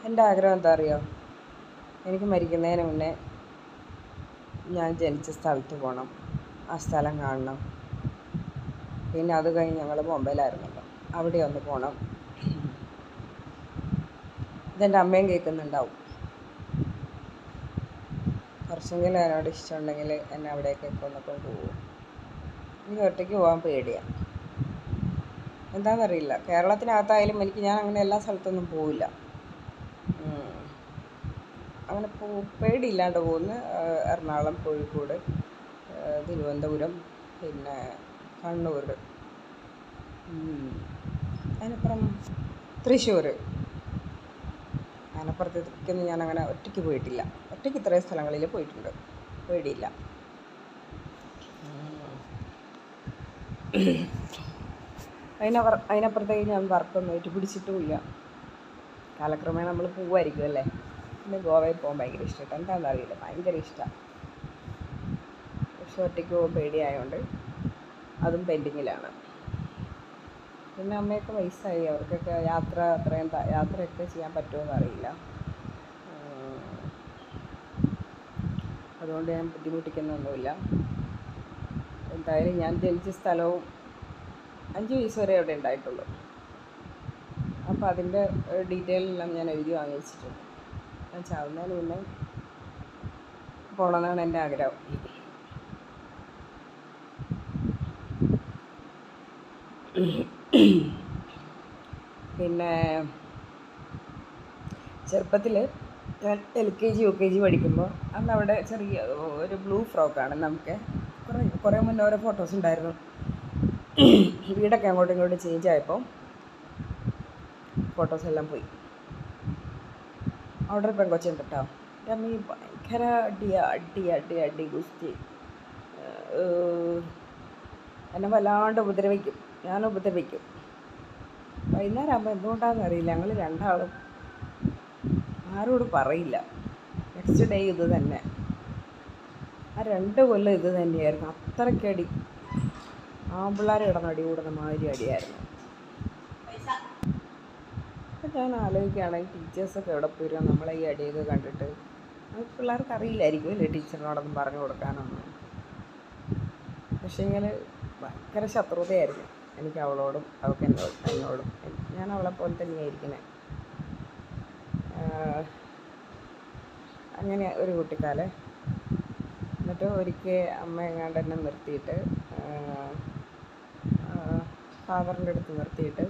എൻ്റെ ആഗ്രഹം എന്താ അറിയോ? എനിക്ക് മരിക്കുന്നതിന് മുന്നേ ഞാൻ ജനിച്ച സ്ഥലത്ത് പോകണം, ആ സ്ഥലം കാണണം. പിന്നെ അത് കഴിഞ്ഞ് ഞങ്ങൾ ബോംബെയിലായിരുന്നല്ലോ, അവിടെ ഒന്ന് പോകണം. ഇതെൻ്റെ അമ്മയും കേൾക്കുന്നുണ്ടാവും. കുറച്ചെങ്കിലും എന്നോട് ഇഷ്ടമുണ്ടെങ്കിൽ എന്നെ അവിടേക്കൊക്കെ ഒന്നൊക്കെ പോകും. എനിക്ക് ഒറ്റയ്ക്ക് പോകാൻ പേടിയാണ്. എന്താണെന്നറിയില്ല, കേരളത്തിനകത്തായാലും ഞാൻ അങ്ങനെ എല്ലാ സ്ഥലത്തൊന്നും പോവില്ല. അങ്ങനെ പേടിയില്ലാണ്ട് പോകുന്നു. എറണാകുളം, കോഴിക്കോട്, തിരുവനന്തപുരം, പിന്നെ കണ്ണൂർ, അതിനപ്പുറം തൃശ്ശൂർ. അതിനപ്പുറത്തേക്കൊന്നും ഞാനങ്ങനെ ഒറ്റയ്ക്ക് പോയിട്ടില്ല. ഒറ്റയ്ക്ക് ഇത്രയും സ്ഥലങ്ങളിൽ പോയിട്ടുണ്ട്, പേടിയില്ല. അതിനപ്പുറത്തേക്ക് ഞാൻ വർക്കൊന്നും ഏറ്റുപിടിച്ചിട്ടുമില്ല. കാലക്രമേണ നമ്മൾ പോവുമായിരിക്കും അല്ലേ. പിന്നെ ഗോവയിൽ പോകാൻ ഭയങ്കര ഇഷ്ടമാണ്. എന്താണെന്നറിയില്ല, ഭയങ്കര ഇഷ്ടമാണ്. പക്ഷെ ഒറ്റയ്ക്ക് പോകാൻ പേടിയായതുകൊണ്ട് അതും പെൻഡിങ്ങിലാണ്. പിന്നെ അമ്മയൊക്കെ വയസ്സായി, അവർക്കൊക്കെ യാത്രയൊക്കെ ചെയ്യാൻ പറ്റുമോ അറിയില്ല. അതുകൊണ്ട് ഞാൻ ബുദ്ധിമുട്ടിക്കുന്നൊന്നുമില്ല. എന്തായാലും ഞാൻ ജനിച്ച സ്ഥലവും 5 വയസ്സ് വരെ അവിടെ ഉണ്ടായിട്ടുള്ളൂ. അപ്പോൾ അതിൻ്റെ ഡീറ്റെയിലെല്ലാം ഞാൻ എഴുതി വാങ്ങി വെച്ചിട്ടുണ്ട്. ഞാൻ ചാവുന്നതിന് മുന്നേ പോകണമെന്നാണ് എൻ്റെ ആഗ്രഹം. പിന്നെ ചെറുപ്പത്തിൽ ഞാൻ LKG UKG പഠിക്കുമ്പോൾ അന്നവിടെ ചെറിയ ഒരു ബ്ലൂ ഫ്രോക്കാണ്. നമുക്ക് കുറേ മുന്നേ ഓരോ ഫോട്ടോസ് ഉണ്ടായിരുന്നു. വീടൊക്കെ അങ്ങോട്ടും ഇങ്ങോട്ടും ചേഞ്ച് ആയപ്പോൾ ഫോട്ടോസ് എല്ലാം പോയി. അവിടെ ഒരു പെങ്കൊച്ചുണ്ട് കേട്ടോ. അമ്മീ ഭയങ്കര അടി ഗുസ്തി. എന്നെ വല്ലാണ്ട് ഉപദ്രവിക്കും, ഞാൻ ഉപദ്രവിക്കും. വൈകുന്നേരം ആകുമ്പോൾ എന്തുകൊണ്ടാണെന്ന് അറിയില്ല, ഞങ്ങൾ രണ്ടാളും ആരോടും പറയില്ല. നെക്സ്റ്റ് ഡേ ഇത് തന്നെ. ആ 2 കൊല്ലം ഇത് തന്നെയായിരുന്നു. അത്രയ്ക്കടി, ആൺപിള്ളേർ കിടന്ന് അടി കൂടുന്ന മാതിരി അടിയായിരുന്നു. അപ്പം ഞാൻ ആലോചിക്കുകയാണെങ്കിൽ ടീച്ചേഴ്സൊക്കെ എവിടെ പോരുക നമ്മളെ ഈ അടിയൊക്കെ കണ്ടിട്ട്. അത് പിള്ളേർക്ക് അറിയില്ലായിരിക്കും അല്ലേ ടീച്ചറിനോടൊന്നും പറഞ്ഞു കൊടുക്കാനൊന്നും. പക്ഷേ ഇങ്ങനെ ഭയങ്കര ശത്രുതയായിരുന്നു എനിക്ക് അവളോടും, അവൾക്ക് എന്നോടും. ഞാൻ അവളെ പോലെ തന്നെയായിരിക്കണേ. അങ്ങനെ ഒരു കുട്ടിക്കാലം. എന്നിട്ട് ഒരിക്കൽ അമ്മ എങ്ങാണ്ട് എന്നെ നിർത്തിയിട്ട്, ഫാദറിൻ്റെ അടുത്ത് നിർത്തിയിട്ട്